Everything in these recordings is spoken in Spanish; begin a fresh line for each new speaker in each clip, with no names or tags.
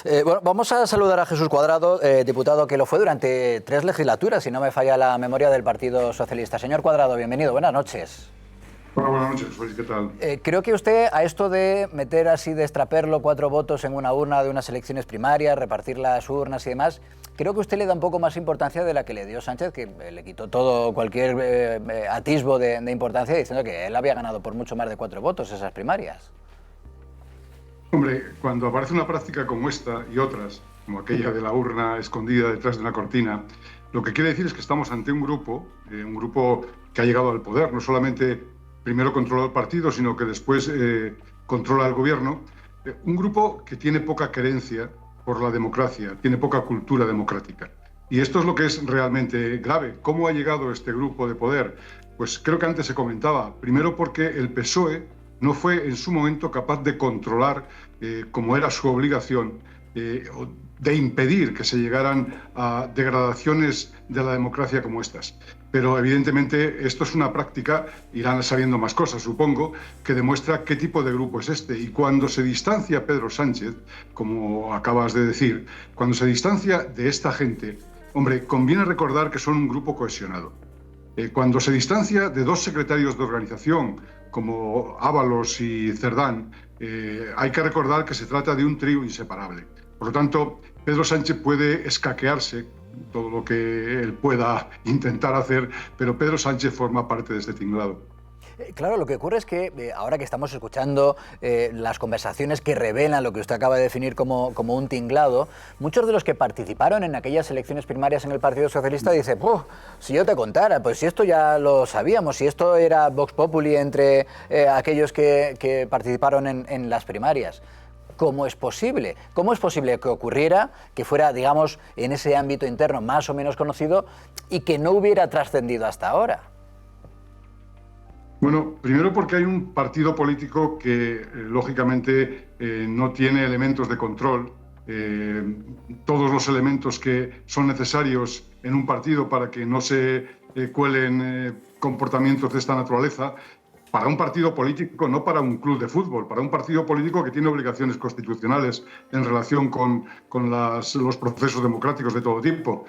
Bueno, vamos a saludar a Jesús Cuadrado, diputado que lo fue durante 3 legislaturas, si no me falla la memoria, del Partido Socialista. Señor Cuadrado, bienvenido, buenas noches.
Hola, buenas noches, Félix, ¿qué tal?
Creo que usted, a esto de meter así de extraperlo 4 votos en una urna de unas elecciones primarias, repartir las urnas y demás, creo que usted le da un poco más importancia de la que le dio Sánchez, que le quitó todo, cualquier atisbo de importancia, diciendo que él había ganado por mucho más de 4 votos esas primarias.
Hombre, cuando aparece una práctica como esta y otras, como aquella de la urna escondida detrás de una cortina, lo que quiere decir es que estamos ante un grupo que ha llegado al poder. No solamente primero controla el partido, sino que después controla el gobierno. Un grupo que tiene poca querencia por la democracia, tiene poca cultura democrática. Y esto es lo que es realmente grave. ¿Cómo ha llegado este grupo de poder? Pues creo que antes se comentaba. Primero porque el PSOE no fue en su momento capaz de controlar, como era su obligación, de impedir que se llegaran a degradaciones de la democracia como estas. Pero evidentemente esto es una práctica, irán sabiendo más cosas, supongo, que demuestra qué tipo de grupo es este. Y cuando se distancia Pedro Sánchez, como acabas de decir, cuando se distancia de esta gente, hombre, conviene recordar que son un grupo cohesionado. Cuando se distancia de 2 secretarios de organización, como Ábalos y Cerdán, hay que recordar que se trata de un trío inseparable. Por lo tanto, Pedro Sánchez puede escaquearse todo lo que él pueda intentar hacer, pero Pedro Sánchez forma parte de este tinglado.
Claro, lo que ocurre es que ahora que estamos escuchando las conversaciones que revelan lo que usted acaba de definir como un tinglado, muchos de los que participaron en aquellas elecciones primarias en el Partido Socialista dicen, si yo te contara, pues si esto ya lo sabíamos, si esto era Vox Populi entre aquellos que participaron en las primarias. ¿Cómo es posible? ¿Cómo es posible que ocurriera, que fuera, digamos, en ese ámbito interno más o menos conocido y que no hubiera trascendido hasta ahora?
Bueno, primero porque hay un partido político que, lógicamente, no tiene elementos de control. Todos los elementos que son necesarios en un partido para que no se cuelen comportamientos de esta naturaleza, para un partido político, no para un club de fútbol, para un partido político que tiene obligaciones constitucionales en relación con los procesos democráticos de todo tipo.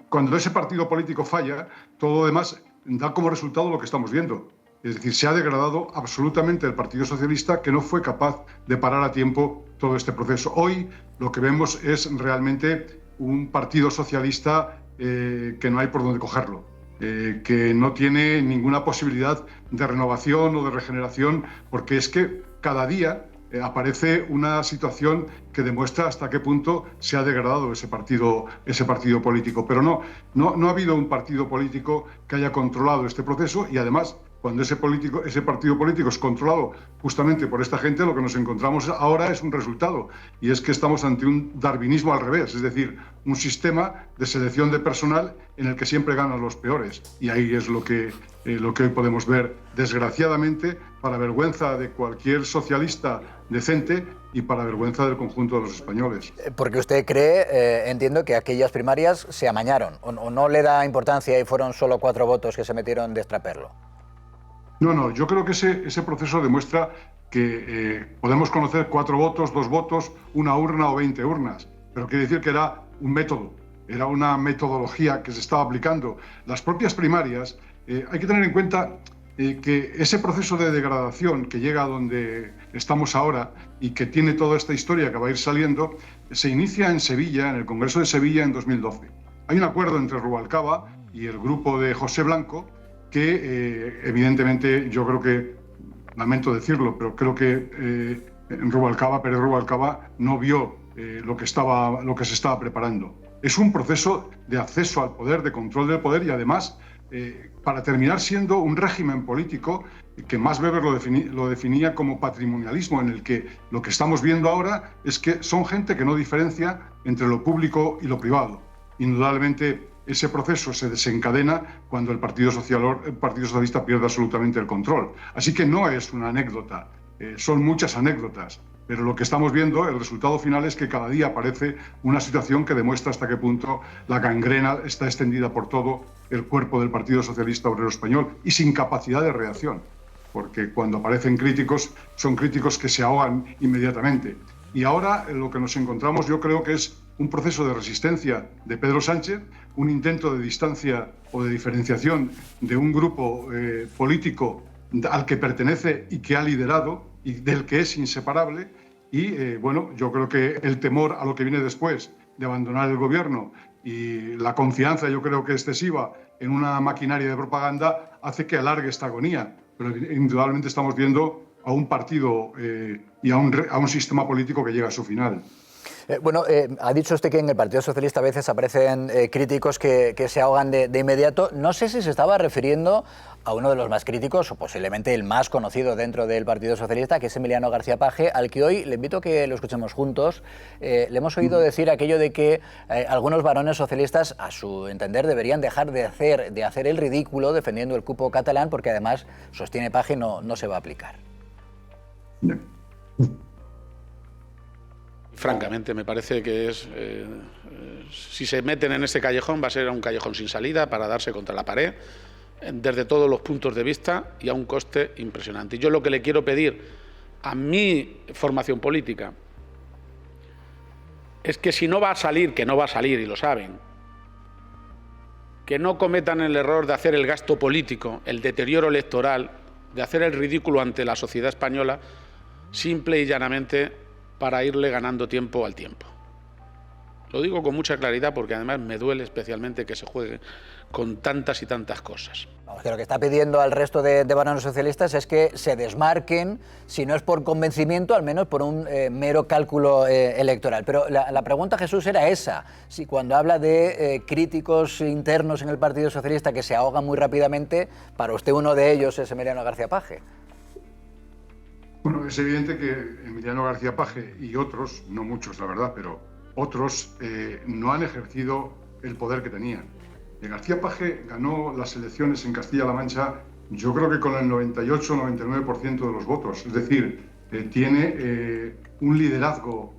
Cuando ese partido político falla, todo lo demás da como resultado lo que estamos viendo. Es decir, se ha degradado absolutamente el Partido Socialista, que no fue capaz de parar a tiempo todo este proceso. Hoy lo que vemos es realmente un Partido Socialista que no hay por dónde cogerlo, que no tiene ninguna posibilidad de renovación o de regeneración, porque es que cada día aparece una situación que demuestra hasta qué punto se ha degradado ese partido político. Pero no ha habido un partido político que haya controlado este proceso, y además, cuando ese partido político es controlado justamente por esta gente, lo que nos encontramos ahora es un resultado, y es que estamos ante un darwinismo al revés, es decir, un sistema de selección de personal en el que siempre ganan los peores. Y ahí es lo que hoy podemos ver, desgraciadamente, para vergüenza de cualquier socialista decente y para vergüenza del conjunto de los españoles.
Porque usted cree, entiendo, que aquellas primarias se amañaron, o no le da importancia y fueron solo 4 votos que se metieron de extraperlo.
No, yo creo que ese proceso demuestra que podemos conocer 4 votos, 2 votos, una urna o 20 urnas, pero quiere decir que era un método, era una metodología que se estaba aplicando. Las propias primarias, hay que tener en cuenta que ese proceso de degradación que llega a donde estamos ahora y que tiene toda esta historia que va a ir saliendo, se inicia en Sevilla, en el Congreso de Sevilla en 2012. Hay un acuerdo entre Rubalcaba y el grupo de José Blanco que evidentemente yo creo que, lamento decirlo, pero creo que Pérez Rubalcaba no vio lo que se estaba preparando. Es un proceso de acceso al poder, de control del poder, y además para terminar siendo un régimen político que Max Weber lo definía como patrimonialismo, en el que lo que estamos viendo ahora es que son gente que no diferencia entre lo público y lo privado. Indudablemente ese proceso se desencadena cuando el Partido Socialista pierde absolutamente el control. Así que no es una anécdota, son muchas anécdotas, pero lo que estamos viendo, el resultado final, es que cada día aparece una situación que demuestra hasta qué punto la gangrena está extendida por todo el cuerpo del Partido Socialista Obrero Español y sin capacidad de reacción, porque cuando aparecen críticos, son críticos que se ahogan inmediatamente. Y ahora lo que nos encontramos yo creo que es un proceso de resistencia de Pedro Sánchez, un intento de distancia o de diferenciación de un grupo político al que pertenece y que ha liderado y del que es inseparable. Y bueno, yo creo que el temor a lo que viene después de abandonar el gobierno y la confianza, yo creo que excesiva, en una maquinaria de propaganda hace que alargue esta agonía. Pero indudablemente estamos viendo a un partido y a un sistema político que llega a su final.
Ha dicho usted que en el Partido Socialista a veces aparecen críticos que se ahogan de inmediato. No sé si se estaba refiriendo a uno de los más críticos, o posiblemente el más conocido dentro del Partido Socialista, que es Emiliano García Paje, al que hoy le invito a que lo escuchemos juntos. Le hemos oído decir aquello de que algunos varones socialistas, a su entender, deberían dejar de hacer el ridículo defendiendo el cupo catalán, porque además, sostiene Paje, no se va a aplicar.
Francamente, me parece que si se meten en ese callejón va a ser un callejón sin salida para darse contra la pared desde todos los puntos de vista y a un coste impresionante. Y yo lo que le quiero pedir a mi formación política es que si no va a salir, que no va a salir y lo saben, que no cometan el error de hacer el gasto político, el deterioro electoral, de hacer el ridículo ante la sociedad española, simple y llanamente para irle ganando tiempo al tiempo. Lo digo con mucha claridad porque además me duele especialmente que se juegue con tantas y tantas cosas.
Que lo que está pidiendo al resto de varones socialistas es que se desmarquen, si no es por convencimiento, al menos por un mero cálculo electoral. Pero la pregunta, Jesús, era esa. Si cuando habla de críticos internos en el Partido Socialista que se ahogan muy rápidamente, para usted uno de ellos es Emiliano García Paje.
Bueno, es evidente que Emiliano García Paje y otros, no muchos la verdad, pero otros no han ejercido el poder que tenían. García Paje ganó las elecciones en Castilla-La Mancha, yo creo que con el 98-99% de los votos. Es decir, tiene un liderazgo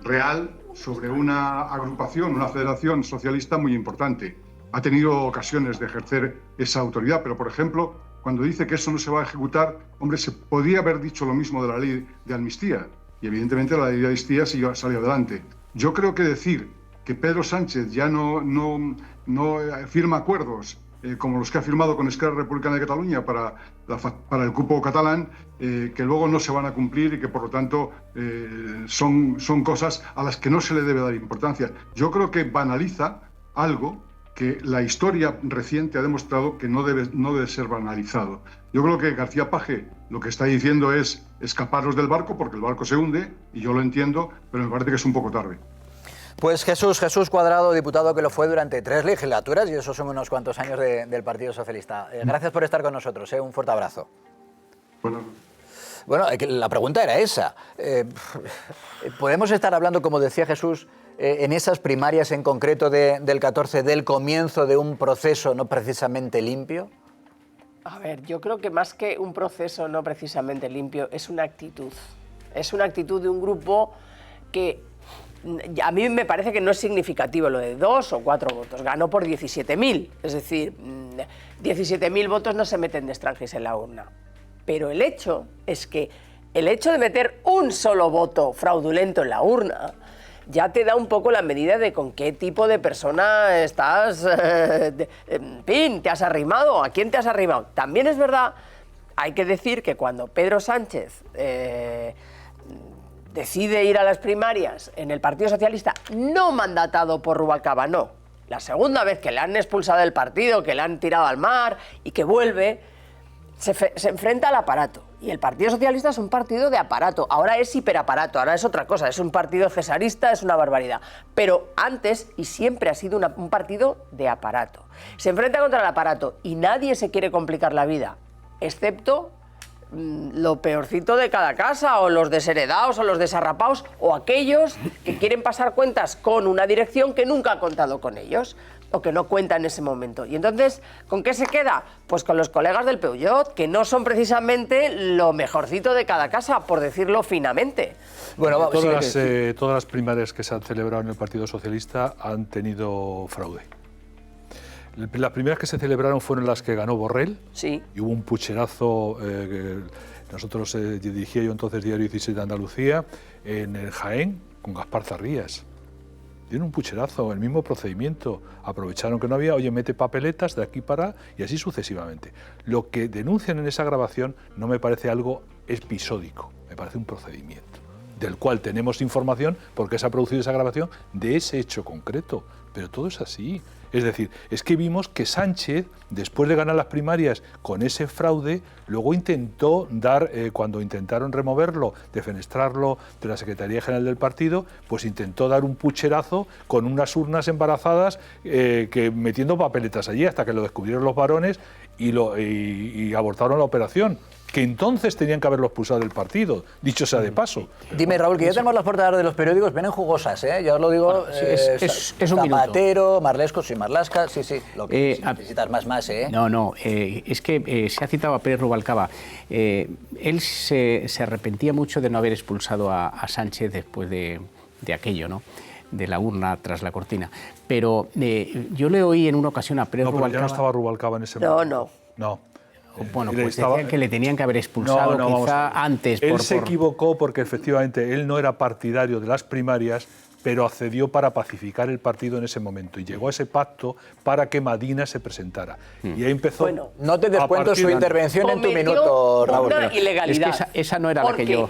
real sobre una agrupación, una federación socialista muy importante. Ha tenido ocasiones de ejercer esa autoridad, pero por ejemplo, cuando dice que eso no se va a ejecutar, hombre, se podía haber dicho lo mismo de la ley de amnistía. Y evidentemente la ley de amnistía salió adelante. Yo creo que decir que Pedro Sánchez ya no firma acuerdos como los que ha firmado con Esquerra Republicana de Cataluña para el cupo catalán, que luego no se van a cumplir y que por lo tanto son cosas a las que no se le debe dar importancia. Yo creo que banaliza algo que la historia reciente ha demostrado que no debe ser banalizado. Yo creo que García Paje lo que está diciendo es escaparos del barco porque el barco se hunde, y yo lo entiendo, pero me parece que es un poco tarde.
Pues Jesús Cuadrado, diputado que lo fue durante 3 legislaturas, y esos son unos cuantos años del Partido Socialista. Gracias por estar con nosotros, un fuerte abrazo. Bueno, la pregunta era esa. ¿Podemos estar hablando, como decía Jesús, en esas primarias en concreto del 14, del comienzo de un proceso no precisamente limpio?
A ver, yo creo que más que un proceso no precisamente limpio, es una actitud. Es una actitud de un grupo que a mí me parece que no es significativo lo de 2 o 4 votos. Ganó por 17.000, es decir, 17.000 votos no se meten de extranjeros en la urna. Pero el hecho es que el hecho de meter un solo voto fraudulento en la urna ya te da un poco la medida de con qué tipo de persona estás, en fin, te has arrimado, a quién te has arrimado. También es verdad, hay que decir que cuando Pedro Sánchez decide ir a las primarias en el Partido Socialista, no mandatado por Rubalcaba, no, la segunda vez que le han expulsado del partido, que le han tirado al mar y que vuelve, se enfrenta al aparato. Y el Partido Socialista es un partido de aparato. Ahora es hiperaparato, ahora es otra cosa. Es un partido cesarista, es una barbaridad. Pero antes y siempre ha sido un partido de aparato. Se enfrenta contra el aparato y nadie se quiere complicar la vida, excepto lo peorcito de cada casa, o los desheredados, o los desarrapados, o aquellos que quieren pasar cuentas con una dirección que nunca ha contado con ellos, o que no cuenta en ese momento. Y entonces, ¿con qué se queda? Pues con los colegas del Peugeot, que no son precisamente lo mejorcito de cada casa, por decirlo finamente.
Bueno, todas las primarias que se han celebrado en el Partido Socialista han tenido fraude. Las primeras que se celebraron fueron las que ganó Borrell,
sí,
y hubo un pucherazo Nosotros dirigía yo entonces Diario 16 de Andalucía en el Jaén con Gaspar Zarrías. Dieron un pucherazo, el mismo procedimiento. Aprovecharon que no había, oye, mete papeletas de aquí para y así sucesivamente. Lo que denuncian en esa grabación no me parece algo episódico, me parece un procedimiento, del cual tenemos información porque se ha producido esa grabación de ese hecho concreto. Pero todo es así. Es decir, es que vimos que Sánchez, después de ganar las primarias con ese fraude, luego intentó dar, cuando intentaron removerlo, defenestrarlo de la Secretaría General del partido, pues intentó dar un pucherazo con unas urnas embarazadas, que metiendo papeletas allí hasta que lo descubrieron los varones y abortaron la operación, que entonces tenían que haberlo expulsado del partido, dicho sea de paso.
Dime, Raúl, que ya tenemos las portadas de los periódicos, vienen jugosas, ¿eh? Ya os lo digo,
Bueno, sí, es un
Zapatero, Marlesco, sí, Marlaska, sí, lo que si necesitas más, ¿eh?
No, es que se ha citado a Pérez Rubalcaba. Él se arrepentía mucho de no haber expulsado a Sánchez después de aquello, ¿no?, de la urna tras la cortina. Pero yo le oí en una ocasión a Pérez Rubalcaba...
Ya no estaba Rubalcaba en ese momento. No.
Bueno, pues decían que le tenían que haber expulsado quizá antes.
Él se equivocó porque efectivamente él no era partidario de las primarias, pero accedió para pacificar el partido en ese momento y llegó a ese pacto para que Madina se presentara. Y ahí empezó...
Bueno, no te descuento su intervención en tu minuto, Raúl.
Una ilegalidad.
Es que esa no era la que yo...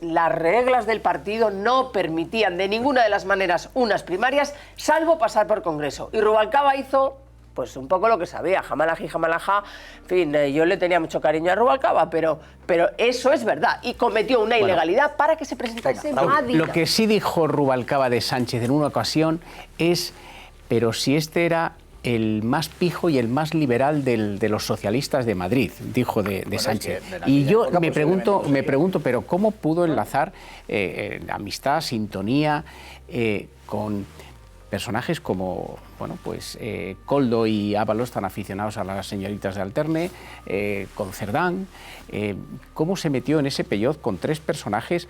las reglas del partido no permitían de ninguna de las maneras unas primarias, salvo pasar por Congreso. Y Rubalcaba hizo... pues un poco lo que sabía, jamalají, jamalajá, en fin, yo le tenía mucho cariño a Rubalcaba, pero eso es verdad, y cometió una ilegalidad para que se presentase Madina.
Lo que sí dijo Rubalcaba de Sánchez en una ocasión es, pero si este era el más pijo y el más liberal de los socialistas de Madrid, dijo de Sánchez. Y yo me pregunto, pero ¿cómo pudo enlazar amistad, sintonía con personajes como, bueno, pues Koldo y Ábalos, tan aficionados a las señoritas de Alterne, con Cerdán? ¿Cómo se metió en ese peyot con tres personajes,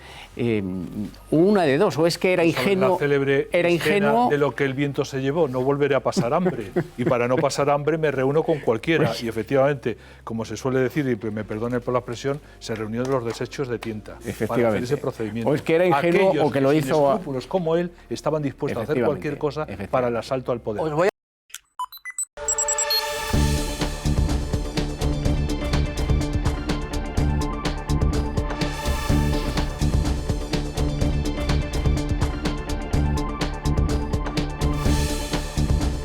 una de dos? ¿O es que era ingenuo?
La célebre
era ingenuo
de lo que el viento se llevó, no volveré a pasar hambre. Y para no pasar hambre me reúno con cualquiera. Y efectivamente, como se suele decir, y me perdonen por la expresión, se reunió de los desechos de Tienta para hacer ese procedimiento.
O es que era ingenuo o que lo hizo...
Escrúpulos como él estaban dispuestos a hacer cualquier cosa para el asalto al poder.